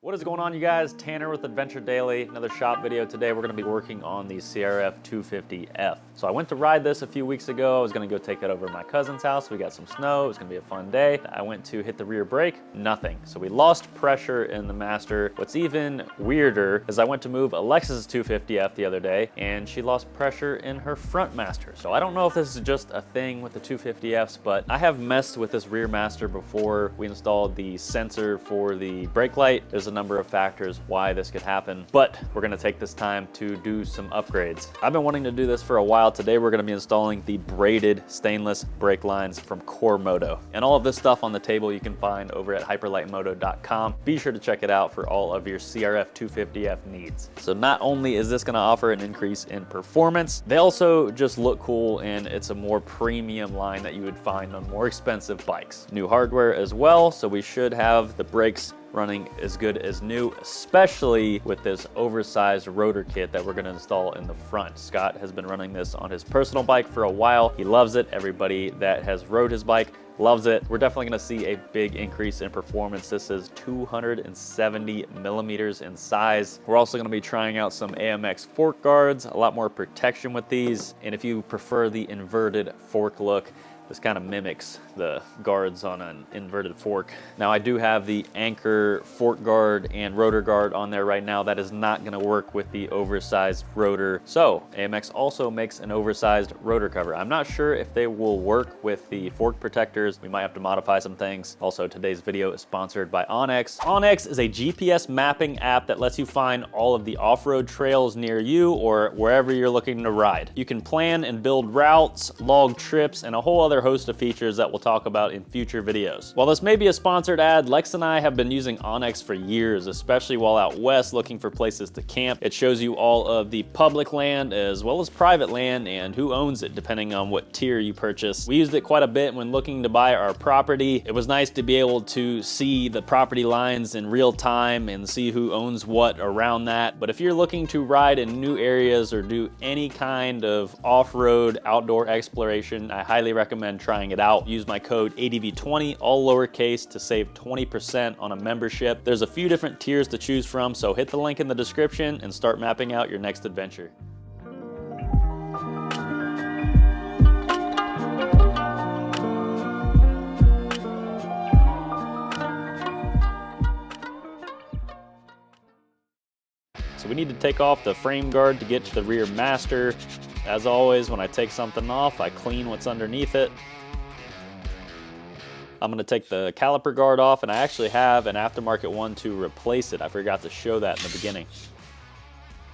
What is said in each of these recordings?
What is going on, you guys? Tanner with Adventure Daily. Another shop video today. We're going to be working on the CRF250F. So I went to ride this a few weeks ago. I was going to go take it over to my cousin's house. We got some snow. It was going to be a fun day. I went to hit the rear brake. Nothing. So we lost pressure in the master. What's even weirder is I went to move Alexis's 250F the other day, and she lost pressure in her front master. So I don't know if this is just a thing with the 250Fs, but I have messed with this rear master before. We installed the sensor for the brake light. There's a number of factors why this could happen, but we're going to take this time to do some upgrades. I've been wanting to do this for a while. Today we're going to be installing the braided stainless brake lines from Moto. And all of this stuff on the table you can find over at hyperlightmoto.com. Be sure to check it out for all of your CRF250F needs. So not only is this going to offer an increase in performance, they also just look cool, and it's a more premium line that you would find on more expensive bikes. New hardware as well, so we should have the brakes running as good as new, especially with this oversized rotor kit that we're going to install in the front. Scott has been running this on his personal bike for a while. He loves it. Everybody that has rode his bike loves it. We're definitely going to see a big increase in performance. This is 270 millimeters in size. We're also going to be trying out some AMX fork guards, a lot more protection with these. And if you prefer the inverted fork look, this kind of mimics the guards on an inverted fork. Now I do have the Anchor fork guard and rotor guard on there right now. That is not gonna work with the oversized rotor. So AMX also makes an oversized rotor cover. I'm not sure if they will work with the fork protectors. We might have to modify some things. Also, today's video is sponsored by onX. onX is a GPS mapping app that lets you find all of the off-road trails near you or wherever you're looking to ride. You can plan and build routes, log trips, and a whole other host of features that we'll talk about in future videos. While this may be a sponsored ad, Lex and I have been using onX for years, especially while out west looking for places to camp. It shows you all of the public land as well as private land and who owns it depending on what tier you purchase. We used it quite a bit when looking to buy our property. It was nice to be able to see the property lines in real time and see who owns what around that. But if you're looking to ride in new areas or do any kind of off-road outdoor exploration, I highly recommend trying it out. Use my code ADV20, all lowercase, to save 20% on a membership. There's a few different tiers to choose from, so hit the link in the description and start mapping out your next adventure. So we need to take off the frame guard to get to the rear master. As always, when I take something off, I clean what's underneath it. I'm going to take the caliper guard off, and I actually have an aftermarket one to replace it. I forgot to show that in the beginning.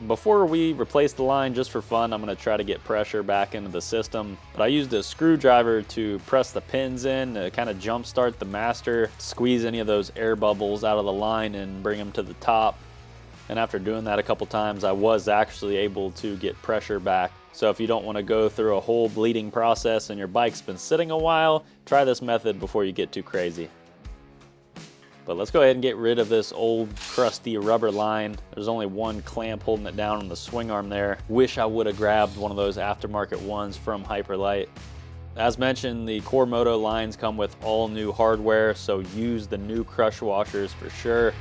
Before we replace the line, just for fun, I'm going to try to get pressure back into the system. But I used a screwdriver to press the pins in to kind of jump start the master, squeeze any of those air bubbles out of the line and bring them to the top. And after doing that a couple times, I was actually able to get pressure back. So if you don't want to go through a whole bleeding process and your bike's been sitting a while, try this method before you get too crazy. But let's go ahead and get rid of this old crusty rubber line. There's only one clamp holding it down on the swing arm there. Wish I would have grabbed one of those aftermarket ones from Hyperlight. As mentioned, the Moto lines come with all new hardware, so use the new crush washers for sure.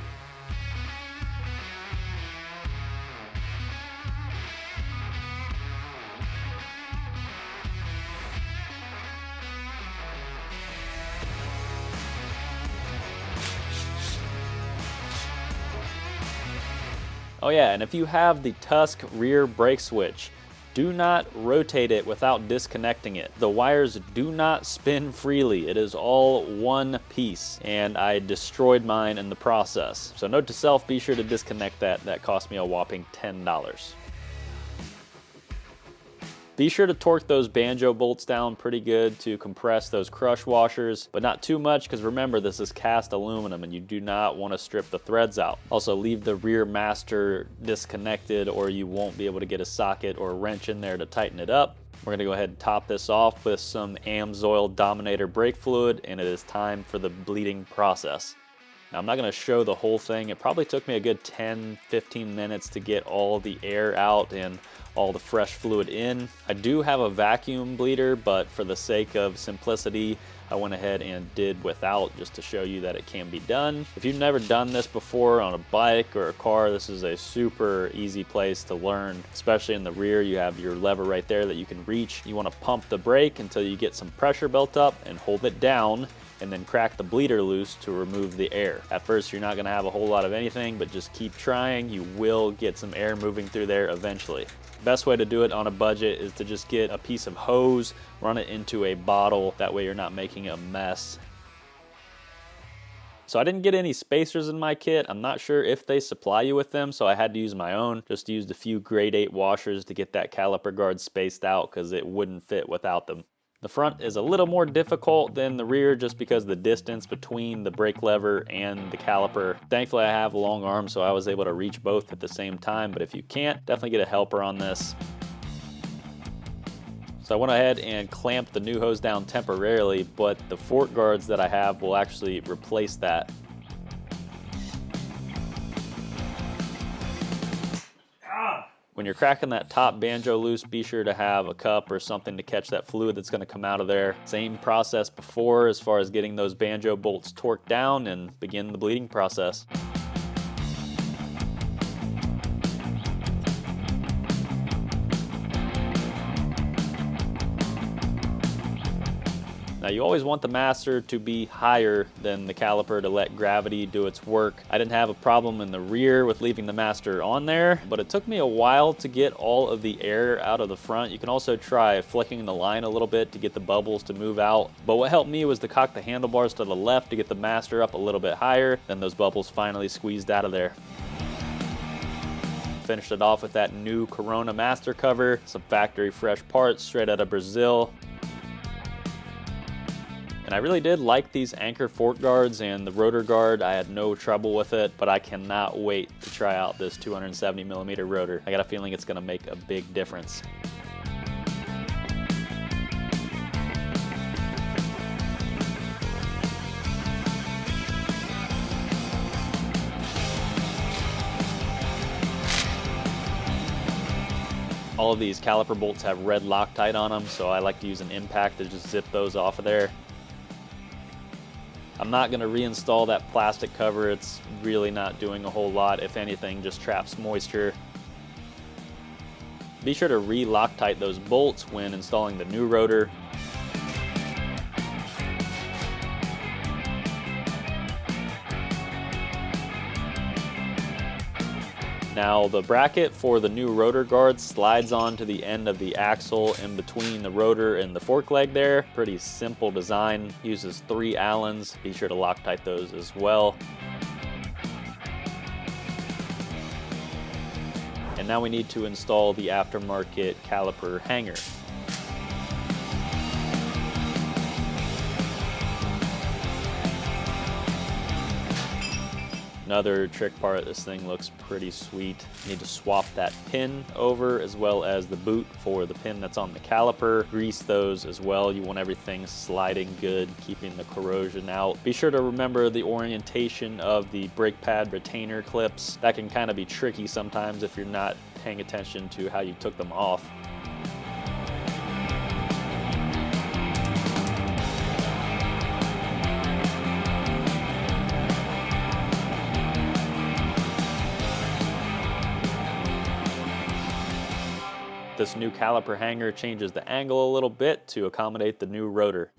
Oh yeah, and if you have the Tusk rear brake switch, do not rotate it without disconnecting it. The wires do not spin freely. It is all one piece, and I destroyed mine in the process. So note to self, be sure to disconnect that. That cost me a whopping $10. Be sure to torque those banjo bolts down pretty good to compress those crush washers, but not too much, because remember, this is cast aluminum and you do not want to strip the threads out. Also, leave the rear master disconnected or you won't be able to get a socket or a wrench in there to tighten it up. We're going to go ahead and top this off with some AMSOIL Dominator brake fluid, and it is time for the bleeding process. Now, I'm not going to show the whole thing. It probably took me a good 10-15 minutes to get all the air out and all the fresh fluid in. I do have a vacuum bleeder, but for the sake of simplicity, I went ahead and did without, just to show you that it can be done. If you've never done this before on a bike or a car, this is a super easy place to learn, especially in the rear. You have your lever right there that you can reach. You want to pump the brake until you get some pressure built up and hold it down, and then crack the bleeder loose to remove the air. At first, you're not going to have a whole lot of anything, but just keep trying. You will get some air moving through there eventually. Best way to do it on a budget is to just get a piece of hose, run it into a bottle. That way you're not making a mess. So I didn't get any spacers in my kit. I'm not sure if they supply you with them, so I had to use my own. Just used a few grade 8 washers to get that caliper guard spaced out because it wouldn't fit without them. The front is a little more difficult than the rear just because the distance between the brake lever and the caliper. Thankfully, I have long arms, so I was able to reach both at the same time, but if you can't, definitely get a helper on this. So I went ahead and clamped the new hose down temporarily, but the fork guards that I have will actually replace that. When you're cracking that top banjo loose, be sure to have a cup or something to catch that fluid that's going to come out of there. Same process before as far as getting those banjo bolts torqued down and begin the bleeding process. Now, you always want the master to be higher than the caliper to let gravity do its work. I didn't have a problem in the rear with leaving the master on there, but it took me a while to get all of the air out of the front. You can also try flicking the line a little bit to get the bubbles to move out. But what helped me was to cock the handlebars to the left to get the master up a little bit higher. Then those bubbles finally squeezed out of there. Finished it off with that new Corona master cover, some factory fresh parts straight out of Brazil. And I really did like these anchor fork guards and the rotor guard. I had no trouble with it, but I cannot wait to try out this 270mm rotor. I got a feeling it's going to make a big difference. All of these caliper bolts have red Loctite on them, so I like to use an impact to just zip those off of there. I'm not going to reinstall that plastic cover. It's really not doing a whole lot. If anything, just traps moisture. Be sure to re-Loctite those bolts when installing the new rotor. Now, the bracket for the new rotor guard slides onto the end of the axle in between the rotor and the fork leg there. Pretty simple design. Uses 3 Allens. Be sure to Loctite those as well. And now we need to install the aftermarket caliper hanger. Another trick part, this thing looks pretty sweet. You need to swap that pin over as well as the boot for the pin that's on the caliper. Grease those as well. You want everything sliding good, keeping the corrosion out. Be sure to remember the orientation of the brake pad retainer clips. That can kind of be tricky sometimes if you're not paying attention to how you took them off. This new caliper hanger changes the angle a little bit to accommodate the new rotor.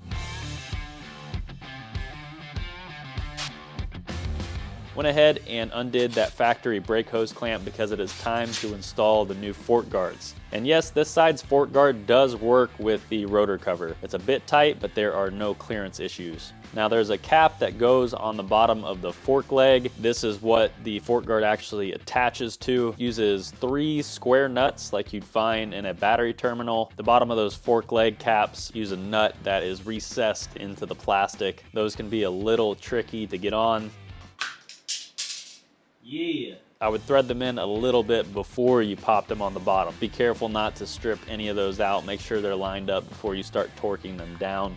Went ahead and undid that factory brake hose clamp because it is time to install the new fork guards. And yes, this side's fork guard does work with the rotor cover. It's a bit tight, but there are no clearance issues. Now there's a cap that goes on the bottom of the fork leg. This is what the fork guard actually attaches to. Uses 3 square nuts like you'd find in a battery terminal. The bottom of those fork leg caps use a nut that is recessed into the plastic. Those can be a little tricky to get on. Yeah. I would thread them in a little bit before you pop them on the bottom. Be careful not to strip any of those out. Make sure they're lined up before you start torquing them down.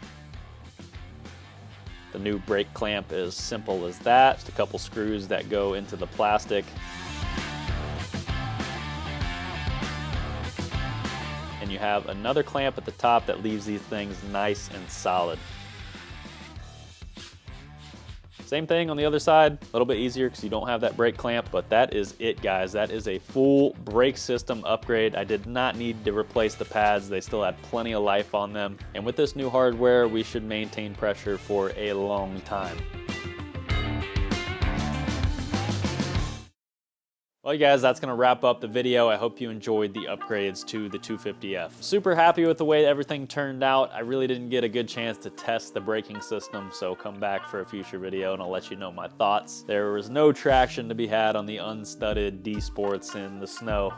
The new brake clamp is simple as that. Just a couple screws that go into the plastic. And you have another clamp at the top that leaves these things nice and solid. Same thing on the other side, a little bit easier because you don't have that brake clamp, but that is it, guys. That is a full brake system upgrade. I did not need to replace the pads. They still had plenty of life on them. And with this new hardware, we should maintain pressure for a long time. Well, you guys, that's gonna wrap up the video. I hope you enjoyed the upgrades to the 250F. Super happy with the way everything turned out. I really didn't get a good chance to test the braking system, so come back for a future video and I'll let you know my thoughts. There was no traction to be had on the unstudded D Sports in the snow.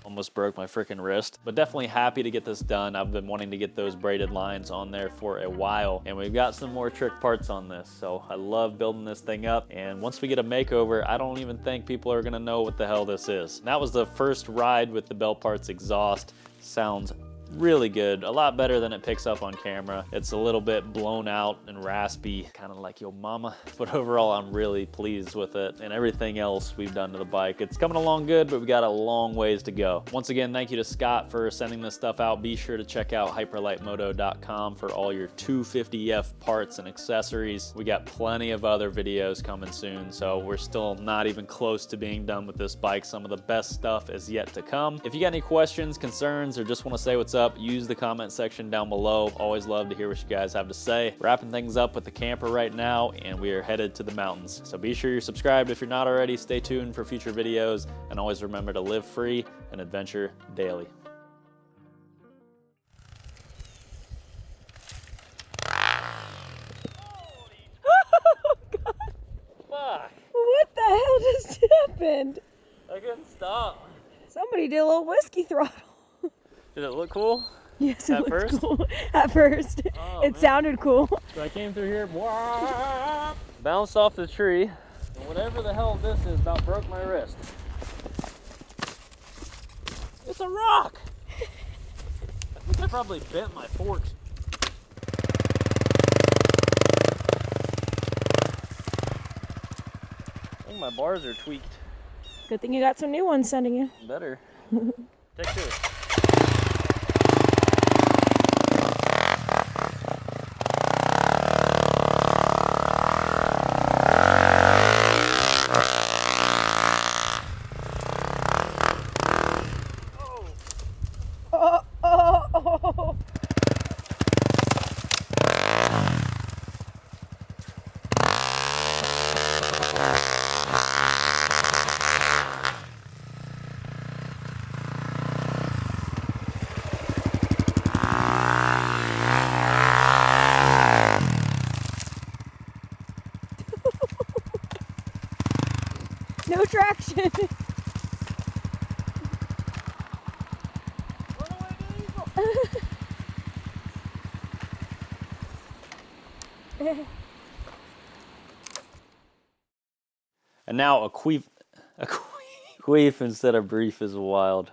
Almost broke my freaking wrist, but definitely happy to get this done. I've been wanting to get those braided lines on there for a while, and we've got some more trick parts on this, so I love building this thing up. And once we get a makeover, I don't even think people are gonna know what the hell this is. And that was the first ride with the Belparts exhaust. Sounds really good, a lot better than it picks up on camera. It's a little bit blown out and raspy, kind of like your mama, but overall I'm really pleased with it and everything else we've done to the bike. It's coming along good, but we got a long ways to go. Once again, thank you to Scott for sending this stuff out. Be sure to check out hyperlightmoto.com for all your 250F parts and accessories. We got plenty of other videos coming soon, so we're still not even close to being done with this bike. Some of the best stuff is yet to come. If you got any questions, concerns, or just want to say what's up, use the comment section down below. Always love to hear what you guys have to say. Wrapping things up with the camper right now, and we are headed to the mountains. So be sure you're subscribed if you're not already. Stay tuned for future videos, and always remember to live free and adventure daily. Fuck. What the hell just happened? I couldn't stop. Somebody did a little whiskey throttle. Did it look cool? Yes, At it looked first? cool. At first. Oh, it man. sounded cool. So I came through here, bounced off the tree, and whatever the hell this is about broke my wrist. It's a rock! I think I probably bent my forks. I think my bars are tweaked. Good thing you got some new ones sending you. Better. Take two. Oh. No traction. Run away, diesel! And now a queef instead of brief is wild.